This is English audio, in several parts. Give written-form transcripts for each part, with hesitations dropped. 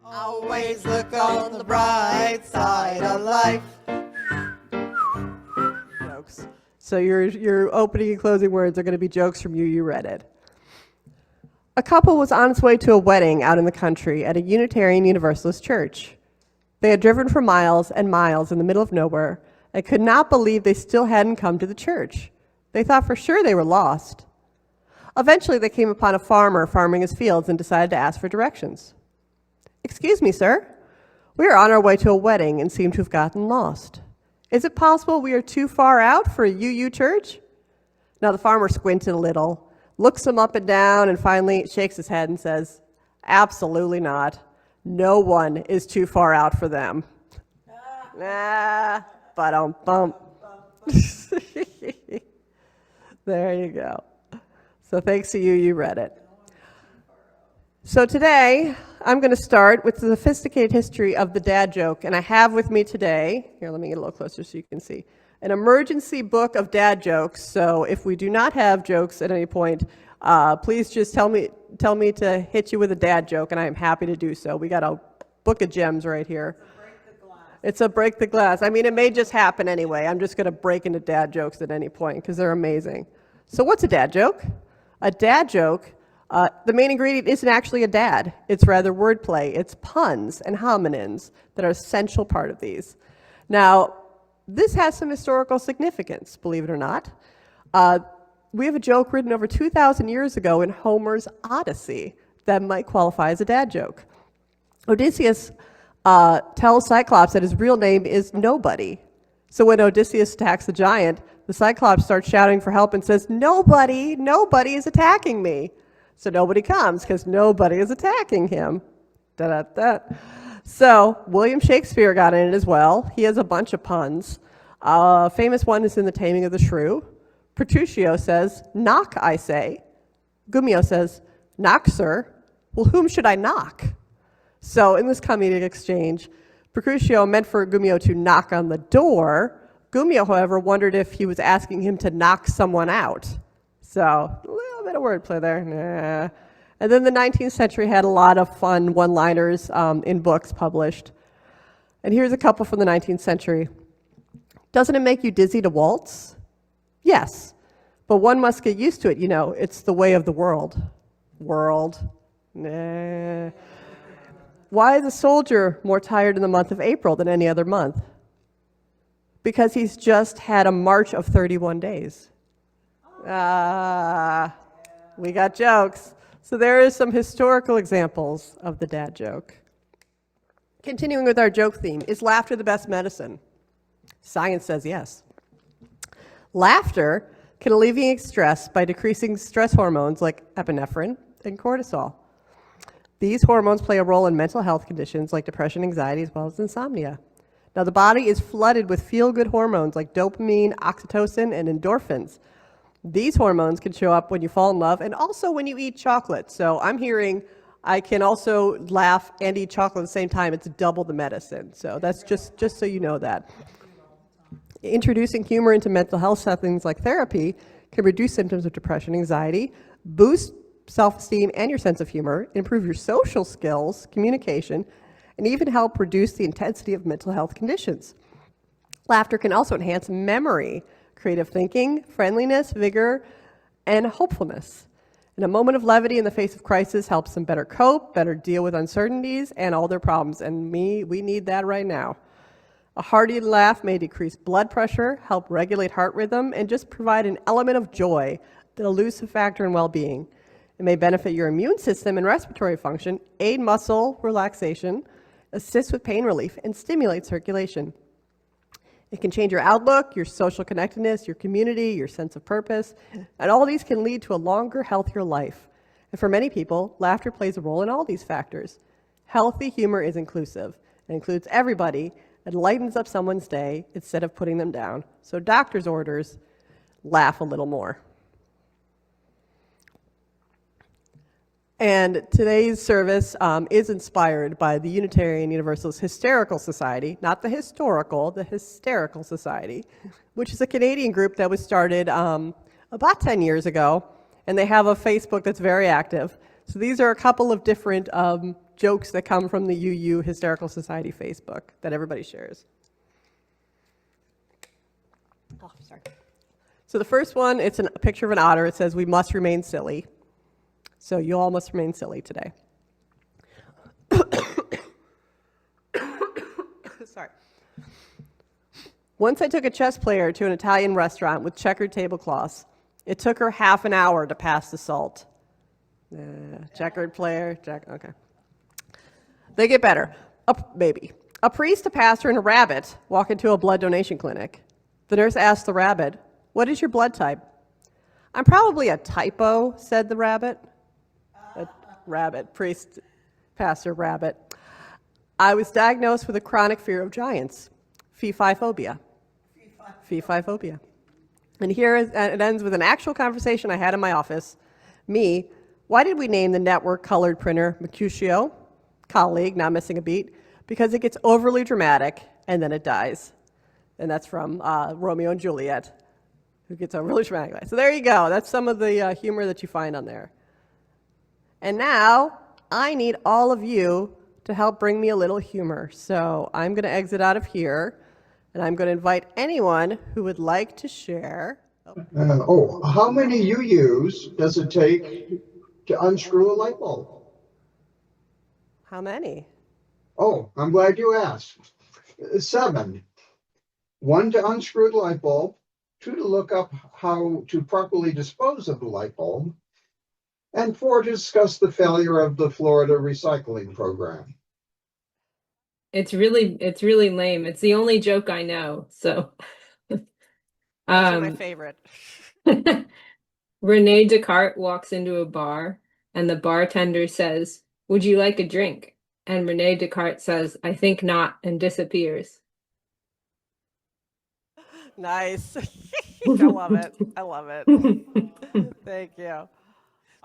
Always look on the bright side of life. Jokes. So your opening and closing words are going to be jokes from you. You read it. A couple was on its way to a wedding out in the country at a Unitarian Universalist church. They had driven for miles and miles in the middle of nowhere and could not believe they still hadn't come to the church. They thought for sure they were lost. Eventually, they came upon a farmer farming his fields and decided to ask for directions. "Excuse me, sir. We are on our way to a wedding and seem to have gotten lost. Is it possible we are too far out for a UU church?" Now, the farmer squinted a little, looks him up and down, and finally shakes his head and says, "Absolutely not. No one is too far out for them." Bump. There you go. So thanks to you, you read it. So today, I'm going to start with the sophisticated history of the dad joke, and I have with me today, here, let me get a little closer so you can see, an emergency book of dad jokes. So if we do not have jokes at any point, please just tell me to hit you with a dad joke, and I am happy to do so. We got a book of gems right here. It's a break the glass. I mean, it may just happen anyway. I'm just going to break into dad jokes at any point because they're amazing. So what's a dad joke? A dad joke, the main ingredient isn't actually a dad. It's rather wordplay. It's puns and homonyms that are an essential part of these. Now, this has some historical significance, believe it or not. We have a joke written over 2,000 years ago in Homer's Odyssey that might qualify as a dad joke. Odysseus tells Cyclops that his real name is Nobody. So when Odysseus attacks the giant, the Cyclops starts shouting for help and says, nobody is attacking me. So nobody comes because nobody is attacking him. So William Shakespeare got in it as well. He has a bunch of puns. A famous one is in The Taming of the Shrew. Petruchio says, "Knock, I say." Gumio says, "Knock, sir." "Well, whom should I knock?" So in this comedic exchange, Petruchio meant for Gumio to knock on the door. Gumio, however, wondered if he was asking him to knock someone out. So a little bit of wordplay there. Nah. And then the 19th century had a lot of fun one-liners in books published. And here's a couple from the 19th century. "Doesn't it make you dizzy to waltz?" "Yes, but one must get used to it, you know. It's the way of the world." World. Nah. "Why is a soldier more tired in the month of April than any other month?" "Because he's just had a march of 31 days. We got jokes. So there is some historical examples of the dad joke. Continuing with our joke theme, is laughter the best medicine? Science says yes. Laughter can alleviate stress by decreasing stress hormones like epinephrine and cortisol. These hormones play a role in mental health conditions like depression, anxiety, as well as insomnia. Now, the body is flooded with feel-good hormones like dopamine, oxytocin, and endorphins. These hormones can show up when you fall in love and also when you eat chocolate. So I'm hearing I can also laugh and eat chocolate at the same time. It's double the medicine. So that's just so you know that. Introducing humor into mental health settings like therapy can reduce symptoms of depression, anxiety, boost self-esteem and your sense of humor, improve your social skills, communication, and even help reduce the intensity of mental health conditions. Laughter can also enhance memory, creative thinking, friendliness, vigor, and hopefulness. And a moment of levity in the face of crisis helps them better cope, better deal with uncertainties and all their problems. And we need that right now. A hearty laugh may decrease blood pressure, help regulate heart rhythm, and just provide an element of joy, the elusive factor in well-being. It may benefit your immune system and respiratory function, aid muscle relaxation, assist with pain relief, and stimulate circulation. It can change your outlook, your social connectedness, your community, your sense of purpose, and all these can lead to a longer, healthier life. And for many people, laughter plays a role in all these factors. Healthy humor is inclusive. It includes everybody. It lightens up someone's day instead of putting them down. So doctor's orders, laugh a little more. And today's service is inspired by the Unitarian Universalist Hysterical Society, not the historical, the Hysterical Society, which is a Canadian group that was started about 10 years ago, and they have a Facebook that's very active. So these are a couple of different jokes that come from the UU Hysterical Society Facebook that everybody shares. Oh, sorry. So the first one, it's a picture of an otter. It says, "We must remain silly." So you all must remain silly today. Sorry. Once I took a chess player to an Italian restaurant with checkered tablecloths. It took her half an hour to pass the salt. Checkered player, okay. They get better. Maybe. A priest, a pastor, and a rabbit walk into a blood donation clinic. The nurse asks the rabbit, "What is your blood type?" "I'm probably a typo," said the rabbit. Rabbit, priest, pastor, rabbit. "I was diagnosed with a chronic fear of giants, fee-fi-phobia." Fee-fi-phobia. And here it ends with an actual conversation I had in my office. Me, "Why did we name the network colored printer Mercutio?" Colleague, not missing a beat, "Because it gets overly dramatic and then it dies." And that's from Romeo and Juliet, who gets overly dramatic. So there you go. That's some of the humor that you find on there. And now I need all of you to help bring me a little humor. So I'm going to exit out of here, and I'm going to invite anyone who would like to share. How many UUs does it take to unscrew a light bulb? How many? Oh, I'm glad you asked. 7. 1 to unscrew the light bulb, 2 to look up how to properly dispose of the light bulb, and 4 to discuss the failure of the Florida recycling program. It's really lame. It's the only joke I know. So That's my favorite. Rene Descartes walks into a bar and the bartender says, "Would you like a drink?" And Rene Descartes says, "I think not," and disappears. Nice. I love it. I love it. Thank you.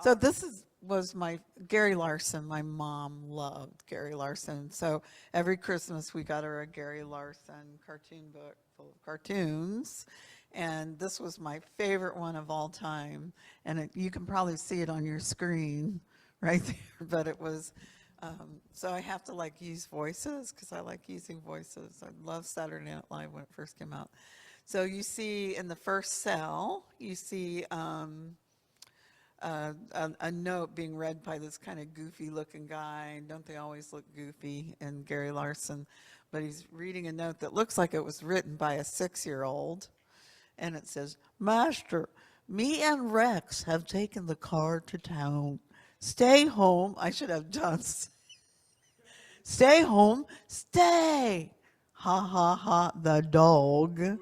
So this was my Gary Larson. My mom loved Gary Larson. So every Christmas we got her a Gary Larson cartoon book full of cartoons. And this was my favorite one of all time. And you can probably see it on your screen right there. But it was, so I have to like use voices because I like using voices. I love Saturday Night Live when it first came out. So you see in the first cell, you see a note being read by this kind of goofy looking guy. Don't they always look goofy in Gary Larson? But he's reading a note that looks like it was written by a 6-year-old. And it says, "Master, me and Rex have taken the car to town. Stay home." I should have done. "Stay home, stay. Ha ha ha, the dog.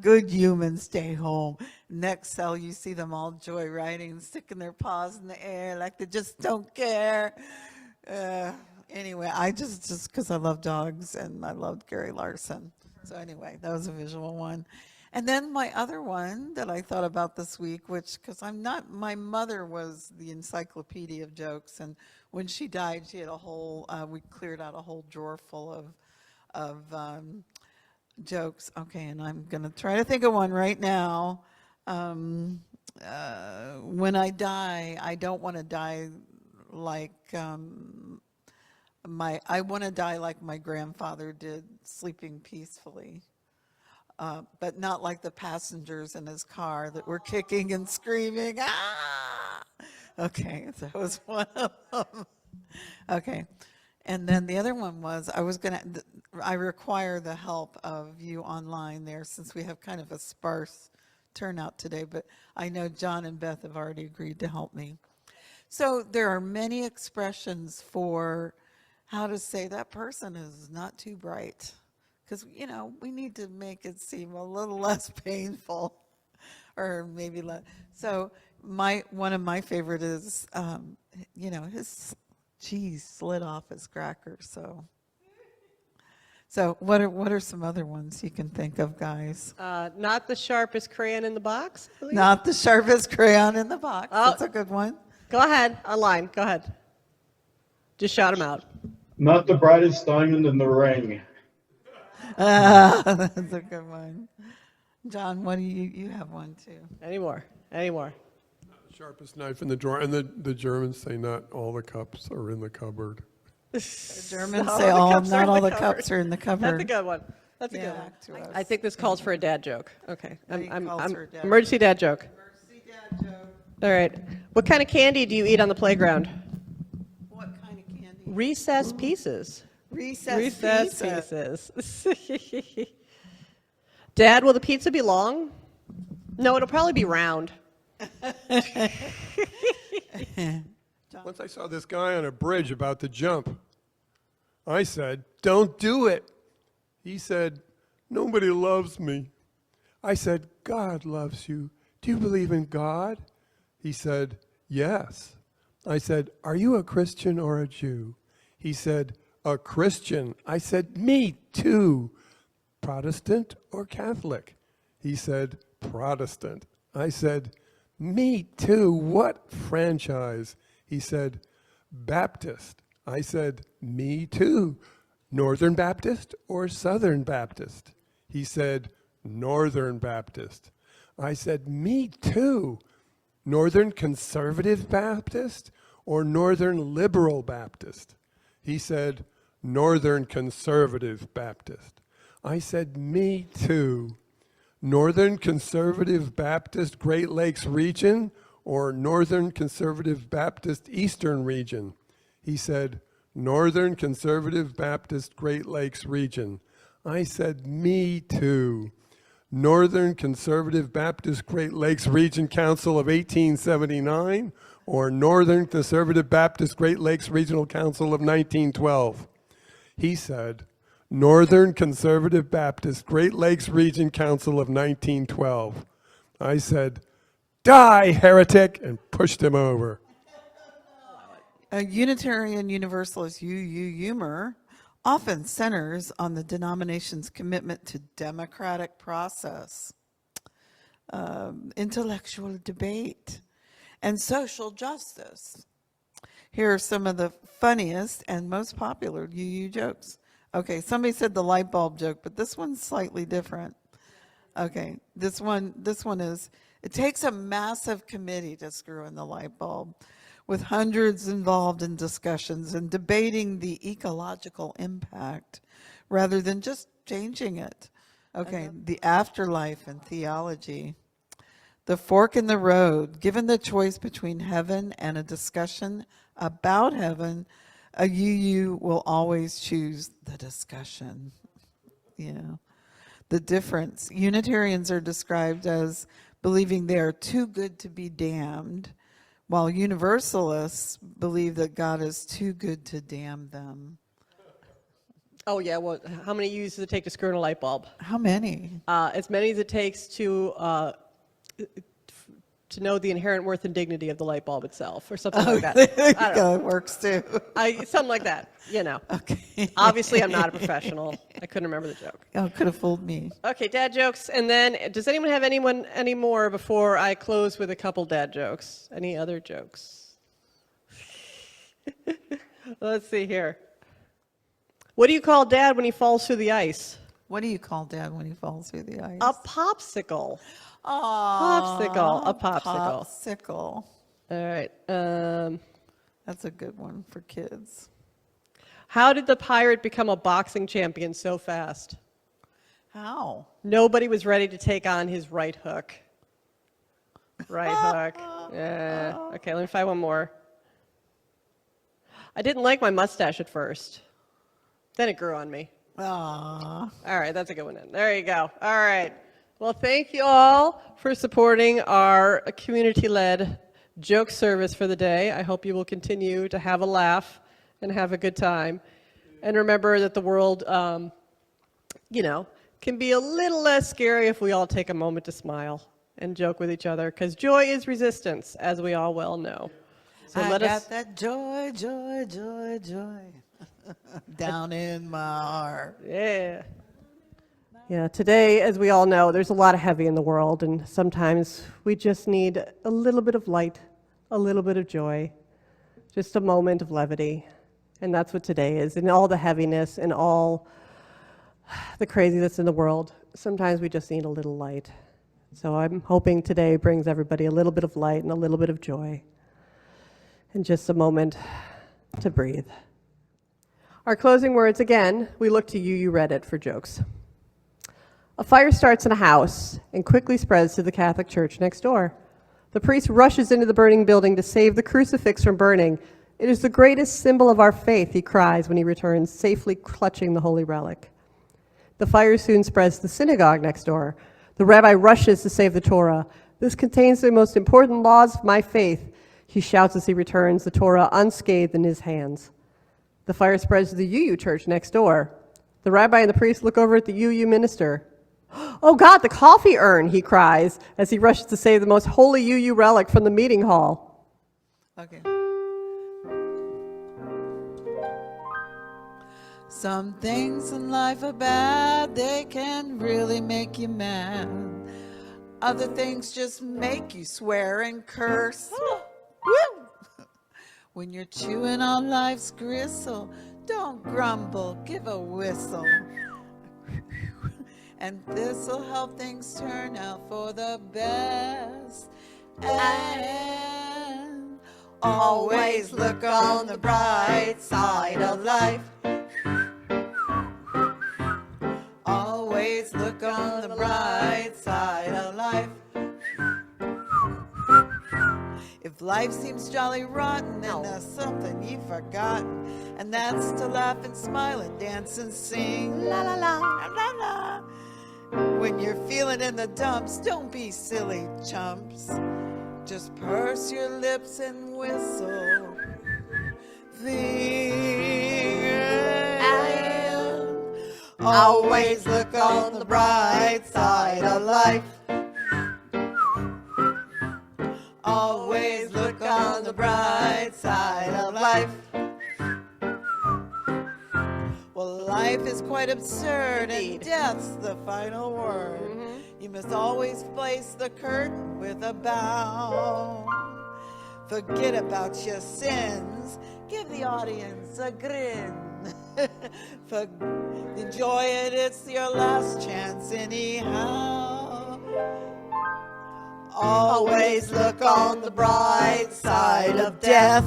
Good humans stay home." Next cell, you see them all joyriding, sticking their paws in the air like they just don't care. Anyway, I just because I love dogs and I loved Gary Larson. So anyway, that was a visual one. And then my other one that I thought about this week, which, because my mother was the encyclopedia of jokes. And when she died, she had we cleared out a whole drawer full of jokes. Okay, and I'm going to try to think of one right now. When I die, I don't want to die like I want to die like my grandfather did, sleeping peacefully. But not like the passengers in his car that were kicking and screaming. Ah! Okay, so that was one of them. Okay. And then the other one was, I require the help of you online there since we have kind of a sparse turnout today, but I know John and Beth have already agreed to help me. So there are many expressions for how to say that person is not too bright. Because, we need to make it seem a little less painful or maybe less. So one of my favorite is, his cheese slid off his cracker. So what are some other ones you can think of, guys? Not the sharpest crayon in the box, please? Not the sharpest crayon in the box. Oh. That's a good one. Go ahead, online. Go ahead. Just shout them out. Not the brightest diamond in the ring. That's a good one. John, what do you have one too? Any more? Sharpest knife in the drawer. And the Germans say not all the cups are in the cupboard. Germans Not say, all the oh, cups are not in all the the cupboard." cups are in the cupboard. That's a good one. That's a good Yeah, one. back to us. I think this calls for a dad joke. Okay. He calls for a dad Emergency dad joke. Emergency dad joke. All right. What kind of candy do you eat on the playground? What kind of candy? Recess pieces. Recess pizza. Pieces. Dad, will the pizza be long? No, it'll probably be round. Once I saw this guy on a bridge about to jump. I said, "Don't do it." He said, "Nobody loves me." I said, "God loves you. Do you believe in God?" He said, "Yes." I said, "Are you a Christian or a Jew?" He said, "A Christian." I said, "Me too. Protestant or Catholic?" He said, "Protestant." I said, "Me too. What franchise?" He said, "Baptist." I said, "Me too. Northern Baptist or Southern Baptist?" He said, "Northern Baptist." I said, "Me too. Northern Conservative Baptist or Northern Liberal Baptist?" He said, "Northern Conservative Baptist." I said, "Me too. Northern Conservative Baptist Great Lakes Region or Northern Conservative Baptist Eastern Region?" He said, "Northern Conservative Baptist Great Lakes Region." I said, "Me too. Northern Conservative Baptist Great Lakes Region Council of 1879 or Northern Conservative Baptist Great Lakes Regional Council of 1912? He said, "Northern Conservative Baptist Great Lakes Region Council of 1912. I said, "Die, heretic," and pushed him over. A Unitarian Universalist humor often centers on the denomination's commitment to democratic process, intellectual debate, and social justice. Here are some of the funniest and most popular UU jokes. Okay, somebody said the light bulb joke, but this one's slightly different. Okay, this one is, it takes a massive committee to screw in the light bulb, with hundreds involved in discussions and debating the ecological impact rather than just changing it. Okay, the afterlife and theology. The fork in the road. Given the choice between heaven and a discussion about heaven, a UU will always choose the discussion. Yeah. The difference. Unitarians are described as believing they are too good to be damned, while Universalists believe that God is too good to damn them. Oh, yeah. Well, how many U's does it take to screw in a light bulb? How many? As many as it takes to know the inherent worth and dignity of the light bulb itself, or something like that. There you I don't go, it works too. Something like that, you know. Okay. Obviously, I'm not a professional. I couldn't remember the joke. Oh, could have fooled me. Okay, dad jokes. And then, does anyone have any more before I close with a couple dad jokes? Any other jokes? Let's see here. What do you call dad when he falls through the ice? What do you call dad when he falls through the ice? A popsicle. Aw, Popsicle, a popsicle. Popsicle. All right. That's a good one for kids. How did the pirate become a boxing champion so fast? How? Nobody was ready to take on his right hook. Right hook. Yeah. Okay, let me find one more. I didn't like my mustache at first. Then it grew on me. Aw. All right, that's a good one. Then. There you go. All right. Well, thank you all for supporting our community-led joke service for the day. I hope you will continue to have a laugh and have a good time. And remember that the world, can be a little less scary if we all take a moment to smile and joke with each other, because joy is resistance, as we all well know. So I let got us. that joy, joy, joy, joy down in my heart. Yeah. Yeah, today, as we all know, there's a lot of heavy in the world, and sometimes we just need a little bit of light, a little bit of joy, just a moment of levity. And that's what today is. In all the heaviness and all the craziness in the world, sometimes we just need a little light. So I'm hoping today brings everybody a little bit of light and a little bit of joy, and just a moment to breathe. Our closing words again, we look to you read it for jokes. A fire starts in a house and quickly spreads to the Catholic Church next door. The priest rushes into the burning building to save the crucifix from burning. It is the greatest symbol of our faith, he cries when he returns, safely clutching the holy relic. The fire soon spreads to the synagogue next door. The rabbi rushes to save the Torah. This contains the most important laws of my faith, he shouts as he returns, the Torah unscathed in his hands. The fire spreads to the UU church next door. The rabbi and the priest look over at the UU minister. Oh God, the coffee urn, he cries as he rushes to save the most holy UU relic from the meeting hall. Okay. Some things in life are bad, they can really make you mad. Other things just make you swear and curse. Woo! When you're chewing on life's gristle, don't grumble, give a whistle. And this'll help things turn out for the best. And always look on the bright side of life. Always look on the bright side of life. If life seems jolly rotten, then there's something you've forgotten, and that's to laugh and smile and dance and sing. La la la, la la. When you're feeling in the dumps, don't be silly chumps. Just purse your lips and whistle. Always look on the bright side of life. Always look on the bright side of life. Well, life is quite absurd, and death's the final word. You must always place the curtain with a bow. Forget about your sins, give the audience a grin. Enjoy it, it's your last chance anyhow. Always look on the bright side of death.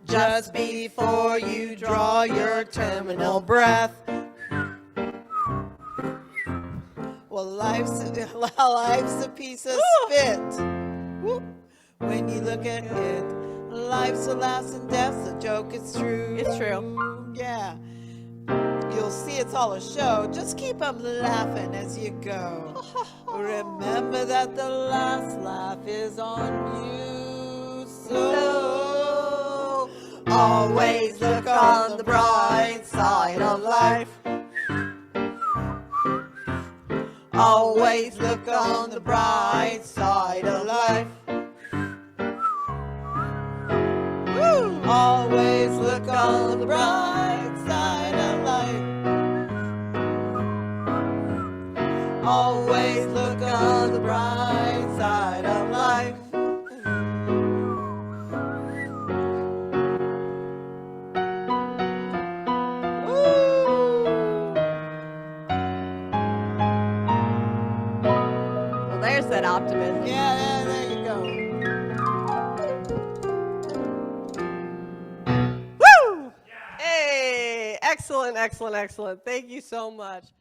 Just before you draw your terminal breath. Well, life's a piece of spit. Whoop. When you look at it, life's a laughs and death's a joke, it's true. It's true. Yeah. You'll see it's all a show. Just keep them laughing as you go. Remember that the last laugh is on you. So always look on the bright side of life. Always look on the bright side of life. Woo! Always look on the bright side of life. Always look on the bright side of life. Well, there's that optimism. Yeah, there you go. Woo! Hey, excellent, excellent, excellent. Thank you so much.